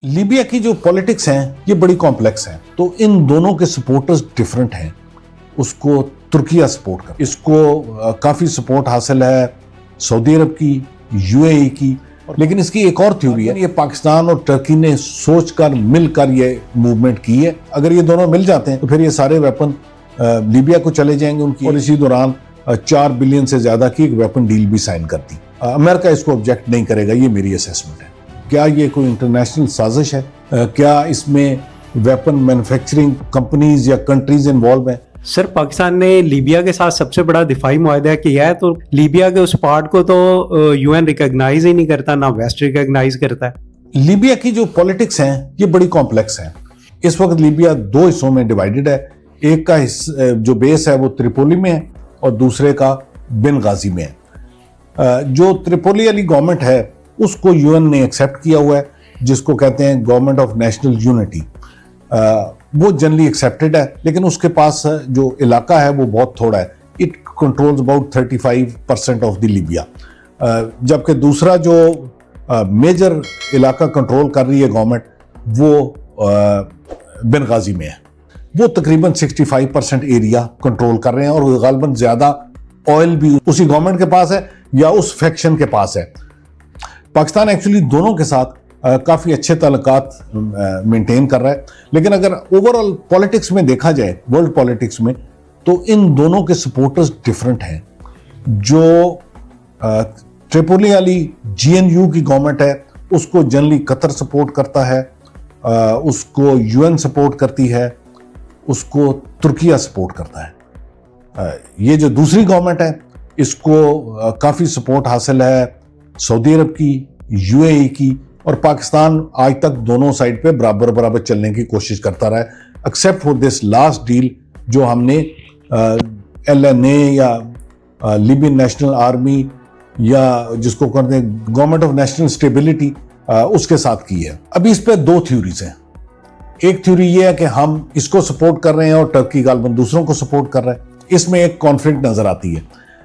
Libya की जो politics हैं ये बड़ी कॉम्प्लेक्स हैं। तो इन दोनों के सपोर्टर्स डिफरेंट हैं। उसको तुर्किया सपोर्ट कर, इसको काफी सपोर्ट हासिल है सऊदी अरब की, यूएई की। लेकिन इसकी एक और थ्योरी है, ये पाकिस्तान और टर्की ने सोचकर मिलकर ये मूवमेंट की है। अगर ये दोनों मिल जाते हैं तो फिर ये सारे वेपन लीबिया को चले जाएंगे उनकी। और इसी दौरान 4 बिलियन से ज्यादा की एक वेपन डील भी साइन कर दी। अमेरिका इसको ऑब्जेक्ट नहीं करेगा, ये मेरी असेसमेंट है। क्या ये कोई इंटरनेशनल साजिश है? क्या इसमें वेपन मैन्युफैक्चरिंग कंपनीज या कंट्रीज इन्वॉल्व हैं? सर, पाकिस्तान ने लीबिया के साथ सबसे बड़ा दिफाई मुआहदा किया है, तो लीबिया के उस पार्ट को तो यूएन रिकॉग्नाइज ही नहीं करता, ना वेस्ट रिकॉग्नाइज करता है। लीबिया की जो पॉलिटिक्स हैं ये बड़ी कॉम्प्लेक्स है। इस वक्त लीबिया 2 हिस्सों में डिवाइडेड है। एक का जो बेस है वो त्रिपोली में है और दूसरे का बेनगाजी में है। जो त्रिपोली वाली गवर्नमेंट है उसको यूएन ने एक्सेप्ट किया हुआ है, जिसको कहते हैं गवर्नमेंट ऑफ नेशनल यूनिटी। वो जनरली एक्सेप्टेड है, लेकिन उसके पास जो इलाका है वो बहुत थोड़ा है। It controls about 35% of the Libya. जबकि दूसरा जो मेजर इलाका कंट्रोल कर रही है गवर्नमेंट वो बेनगाजी में है। वो तकरीबन 65% एरिया कंट्रोल कर रहे हैं और गालिबन ज्यादा ऑयल भी उसी गवर्नमेंट के पास है या उस फैक्शन के पास है। पाकिस्तान एक्चुअली दोनों के साथ काफी अच्छे ताल्लुकात मेंटेन कर रहा है, लेकिन अगर ओवरऑल पॉलिटिक्स में देखा जाए, वर्ल्ड पॉलिटिक्स में, तो इन दोनों के सपोर्टर्स डिफरेंट हैं। जो ट्रिपोली वाली जीएनयू की गवर्नमेंट है उसको जनरली कतर सपोर्ट करता है, उसको यूएन सपोर्ट करती है, उसको तुर्किया सपोर्ट करता है। ये जो दूसरी गवर्नमेंट है इसको काफी सपोर्ट हासिल है सऊदी अरब की, यूएई की, और पाकिस्तान आज तक दोनों साइड पे बराबर बराबर चलने की कोशिश करता रहा है, except for this last deal जो हमने एलएनए या लिबियन नेशनल आर्मी या जिसको कहते हैं गवर्नमेंट ऑफ नेशनल स्टेबिलिटी उसके साथ की है। अभी इस पे 2 थ्योरीज हैं। एक थ्योरी ये है कि हम इसको सपोर्ट कर रहे हैं और टर्की गालिबन दूसरों को सपोर्ट कर रहा है। इसमें एक कॉन्फ्लिक्ट नजर आती है।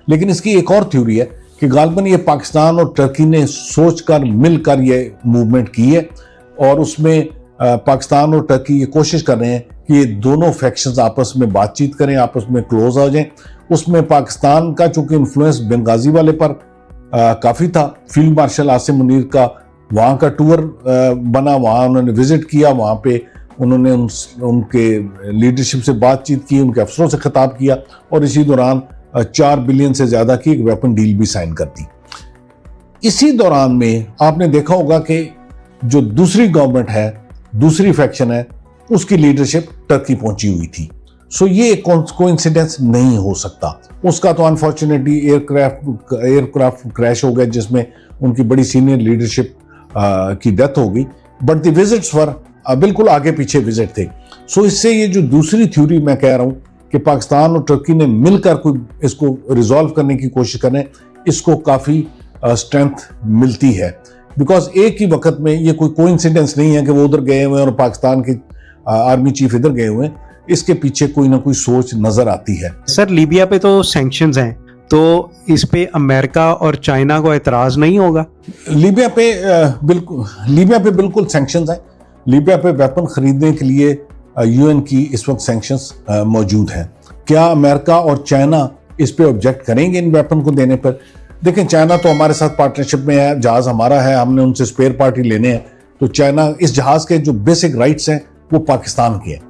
लेकिन इसकी एक और थ्योरी है कि गालिबन ये पाकिस्तान और टर्की ने सोचकर मिलकर ये मूवमेंट की है और उसमें पाकिस्तान और टर्की ये कोशिश कर रहे हैं कि ये दोनों फैक्शंस आपस में बातचीत करें, आपस में क्लोज हो जाएं। उसमें पाकिस्तान का चूंकि इन्फ्लुएंस बेनगाजी वाले पर काफ़ी था। फील्ड मार्शल आसिम मुनीर का वहाँ का टूर बना, वहाँ उन्होंने विजिट किया, वहाँ पे उन्होंने उनके लीडरशिप से बातचीत की, उनके अफसरों से खिताब किया और इसी दौरान 4 बिलियन से ज्यादा की एक वेपन डील भी साइन कर दी। इसी दौरान में आपने देखा होगा कि जो दूसरी गवर्नमेंट है, दूसरी फैक्शन है, उसकी लीडरशिप टर्की पहुंची हुई थी। सो ये कोइंसिडेंस नहीं हो सकता। उसका तो अनफॉर्चुनेटली एयरक्राफ्ट क्रैश हो गया जिसमें उनकी बड़ी सीनियर लीडरशिप की डेथ हो गई, बट द विजिट्स वर बिल्कुल आगे पीछे विजिट थे। सो इससे ये जो दूसरी थ्योरी मैं कह रहा हूं कि पाकिस्तान और टर्की ने मिलकर कोई इसको रिजॉल्व करने की कोशिश करें, इसको काफ़ी स्ट्रेंथ मिलती है। बिकॉज एक ही वक्त में ये कोई कोइंसिडेंस नहीं है कि वो उधर गए हुए हैं और पाकिस्तान के आर्मी चीफ इधर गए हुए हैं। इसके पीछे कोई ना कोई सोच नजर आती है। सर, लीबिया पे तो सैंक्शंस हैं, तो इस पे अमेरिका और चाइना को एतराज नहीं होगा? लीबिया पे बिल्कुल सैंक्शंस हैं। लीबिया पे वेपन खरीदने के लिए यूएन की इस वक्त सैंक्शंस मौजूद हैं। क्या अमेरिका और चाइना इस पे ऑब्जेक्ट करेंगे इन वेपन को देने पर? देखें, चाइना तो हमारे साथ पार्टनरशिप में है, जहाज हमारा है, हमने उनसे स्पेयर पार्टी लेने हैं। तो चाइना, इस जहाज के जो बेसिक राइट्स हैं वो पाकिस्तान के हैं।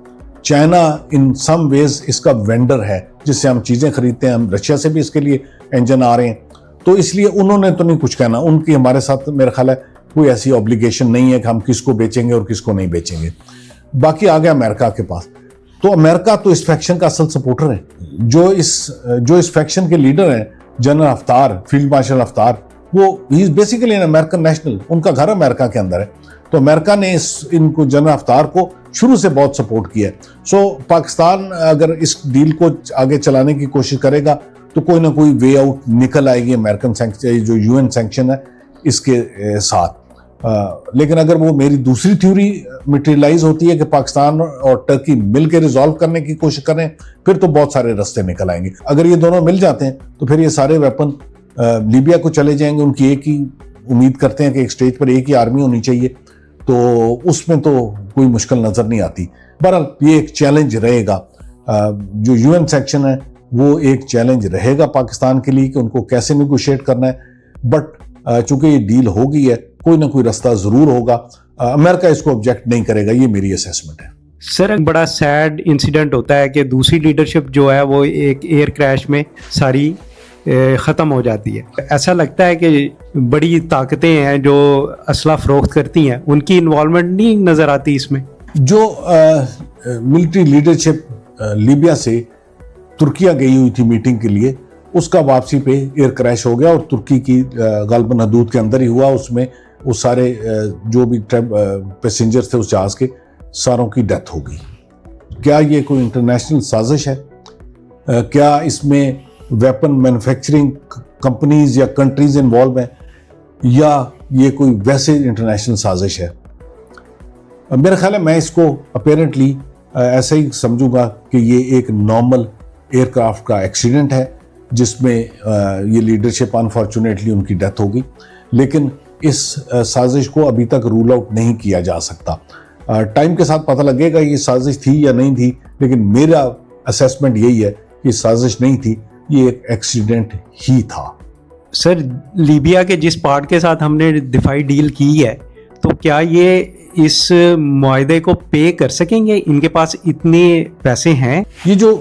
चाइना इन सम वेज इसका वेंडर है जिससे हम चीजें खरीदते हैं। हम रशिया से भी इसके लिए इंजन आ रहे हैं, तो इसलिए उन्होंने तो नहीं कुछ कहना। उनकी हमारे साथ मेरा ख्याल है कोई ऐसी ऑब्लिगेशन नहीं है कि हम किसको बेचेंगे और किसको नहीं बेचेंगे। बाकी आ गया अमेरिका के पास। तो अमेरिका तो इस फैक्शन का असल सपोर्टर है। जो इस फैक्शन के लीडर हैं, general Haftar, field marshal Haftar, वो ही is basically an American national. उनका घर अमेरिका के अंदर है। तो अमेरिका ने इनको, जनरल हफ्तार को शुरू से बहुत सपोर्ट किया है। सो पाकिस्तान अगर इस डील को आगे चलाने की कोशिश करेगा तो कोई ना कोई वे आउट निकल आएगी अमेरिकन सैंक्शन, जो यूएन सैंक्शन है, इसके साथ। लेकिन अगर वो मेरी दूसरी थ्योरी मटेरियलाइज होती है कि पाकिस्तान और टर्की मिलकर रिजॉल्व करने की कोशिश करें, फिर तो बहुत सारे रास्ते निकल आएंगे। अगर ये दोनों मिल जाते हैं तो फिर ये सारे वेपन लीबिया को चले जाएंगे। उनकी एक ही उम्मीद करते हैं कि एक स्टेज पर एक ही आर्मी होनी चाहिए तो उसमें तो कोई मुश्किल नज़र नहीं आती। बहरहाल ये एक चैलेंज रहेगा, जो यूएन सेक्शन है वो एक चैलेंज रहेगा पाकिस्तान के लिए कि उनको कैसे नेगोशिएट करना है। बट चूंकि ये डील हो गई है, कोई ना कोई रास्ता ज़रूर होगा। अमेरिका इसको ऑब्जेक्ट नहीं करेगा, ये मेरी असेसमेंट है। सर बड़ा सैड इंसिडेंट होता है कि दूसरी लीडरशिप जो है वो एक एयर क्रैश में सारी ख़त्म हो जाती है। ऐसा लगता है कि बड़ी ताकतें हैं जो असला फ़रोख्त करती हैं, उनकी इन्वॉल्वमेंट नहीं नज़र आती इसमें। जो मिलिट्री लीडरशिप लीबिया से तुर्किया गई हुई थी मीटिंग के लिए, उसका वापसी पे एयर क्रैश हो गया और तुर्की की गालबन हदूद के अंदर ही हुआ। उसमें वो सारे जो भी पैसेंजर्स थे उस जहाज़ के, सारों की डेथ हो गई। क्या ये कोई इंटरनेशनल साजिश है? क्या इसमें वेपन मैन्युफैक्चरिंग कंपनीज या कंट्रीज इन्वॉल्व हैं, या ये कोई वैसे इंटरनेशनल साजिश है? मेरा ख्याल है मैं इसको अपेरेंटली ऐसा ही समझूंगा कि ये एक नॉर्मल एयरक्राफ्ट का एक्सीडेंट है जिसमें ये लीडरशिप अनफॉर्चुनेटली उनकी डेथ हो गई। लेकिन इस साजिश को अभी तक रूल आउट नहीं किया जा सकता। टाइम के साथ पता लगेगा ये साजिश थी या नहीं थी, लेकिन मेरा असेसमेंट यही है कि साजिश नहीं थी, ये एक एक्सीडेंट ही था। सर लीबिया के जिस पार्ट के साथ हमने दिफाई डील की है, तो क्या ये इस मुआहदे को पे कर सकेंगे? इनके पास इतने पैसे हैं? ये जो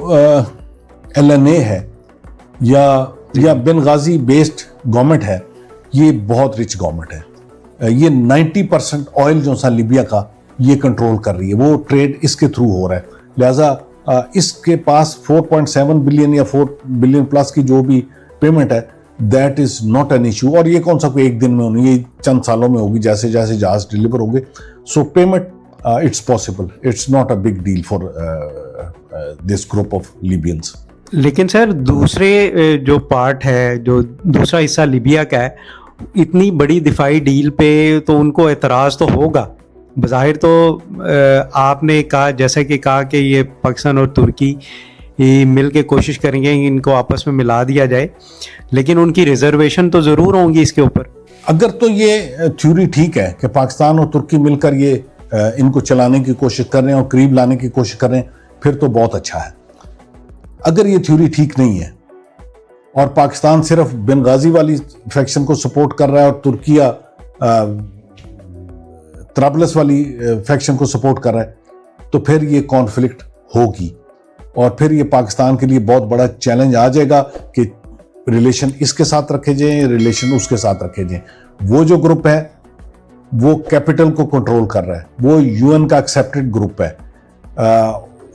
LNA है या बेनगाजी बेस्ड गवर्नमेंट है, ये बहुत रिच गवर्नमेंट है। ये 90% ऑयल जो सा लीबिया का ये कंट्रोल कर रही है, वो ट्रेड इसके थ्रू हो रहा है। लिहाजा इसके पास 4.7 बिलियन या 4 बिलियन प्लस की जो भी पेमेंट है, that is not an issue. और ये कौन सा कोई एक दिन में होनी, ये चंद सालों में होगी जैसे जैसे जहाज डिलीवर होंगे। So payment it's possible, it's not a big deal for this group of Libyans. लेकिन सर दूसरे जो पार्ट है, जो दूसरा हिस्सा लीबिया का है, इतनी बड़ी दिफाई डील पे तो उनको एतराज़ तो होगा। बज़ाहिर तो आपने कहा, जैसे कि कहा कि ये पाकिस्तान और तुर्की मिल के कोशिश करेंगे इनको आपस में मिला दिया जाए, लेकिन उनकी रिजर्वेशन तो ज़रूर होंगी इसके ऊपर। अगर तो ये थ्योरी ठीक है कि पाकिस्तान और तुर्की मिलकर ये इनको चलाने की कोशिश कर रहे हैं और करीब लाने की कोशिश कर रहे हैं, फिर तो बहुत अच्छा है। अगर ये थ्योरी ठीक नहीं है और पाकिस्तान सिर्फ बेनगाजी वाली फैक्शन को सपोर्ट कर रहा है और तुर्किया त्राबलस वाली फैक्शन को सपोर्ट कर रहा है, तो फिर ये कॉन्फ्लिक्ट होगी और फिर ये पाकिस्तान के लिए बहुत बड़ा चैलेंज आ जाएगा कि रिलेशन इसके साथ रखे जाएं, रिलेशन उसके साथ रखे जाएं। वो जो ग्रुप है वो कैपिटल को कंट्रोल कर रहा है, वो यूएन का एक्सेप्टेड ग्रुप है,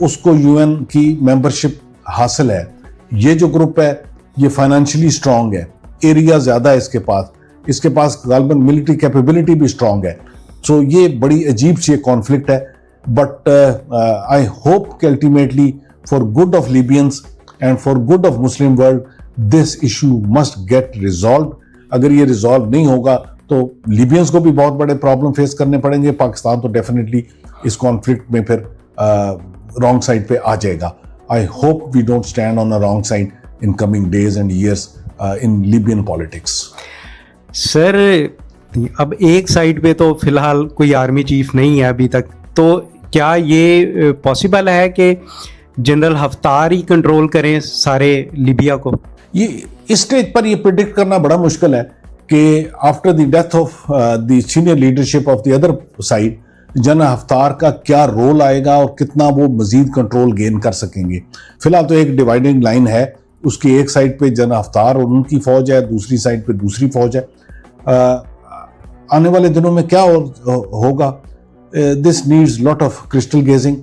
उसको यूएन की मेंबरशिप हासिल है। ये जो ग्रुप है ये फाइनेंशियली स्ट्रांग है, एरिया ज़्यादा है इसके पास गालबन मिलिट्री कैपेबिलिटी भी स्ट्रांग है। सो ये बड़ी अजीब सी कॉन्फ्लिक्ट है। बट आई होप कि ultimately for good of Libyans and for good of Muslim world this issue must get resolve. अगर ये रिजॉल्व नहीं होगा तो लीबियंस को भी बहुत बड़े प्रॉब्लम फेस करने पड़ेंगे। पाकिस्तान तो डेफिनेटली इस कॉन्फ्लिक्ट में फिर रॉन्ग साइड पे आ जाएगा। I hope we don't stand on a wrong side in coming days and years in Libyan politics. Sir अब एक साइड पे तो फिलहाल कोई आर्मी चीफ नहीं है अभी तक, तो क्या ये पॉसिबल है कि जनरल हफ्तार ही कंट्रोल करें सारे लीबिया को? ये इस स्टेज पर ये प्रिडिक्ट करना बड़ा मुश्किल है कि after the death of the senior leadership of the other side general Haftar का क्या रोल आएगा और कितना वो मजीद कंट्रोल गेन कर सकेंगे। फिलहाल तो एक डिवाइडिंग लाइन है, उसकी एक साइड पे जनरल हफ्तार और उनकी फौज है, दूसरी साइड पे दूसरी फौज है। आने वाले दिनों में क्या होगा, this needs lot of crystal gazing.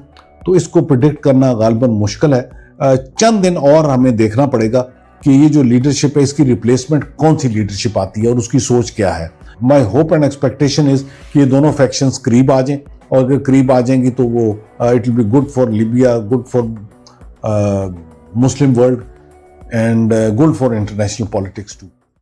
तो इसको प्रिडिक्ट करना गालबन मुश्किल है। चंद दिन और हमें देखना पड़ेगा कि ये जो लीडरशिप है इसकी रिप्लेसमेंट कौन सी लीडरशिप आती है और उसकी सोच क्या है। My hope and expectation is कि ये दोनों फैक्शंस करीब आ जाएं, और अगर करीब आ जाएंगी तो वो it will be good for Libya, good for Muslim world and good for international politics too.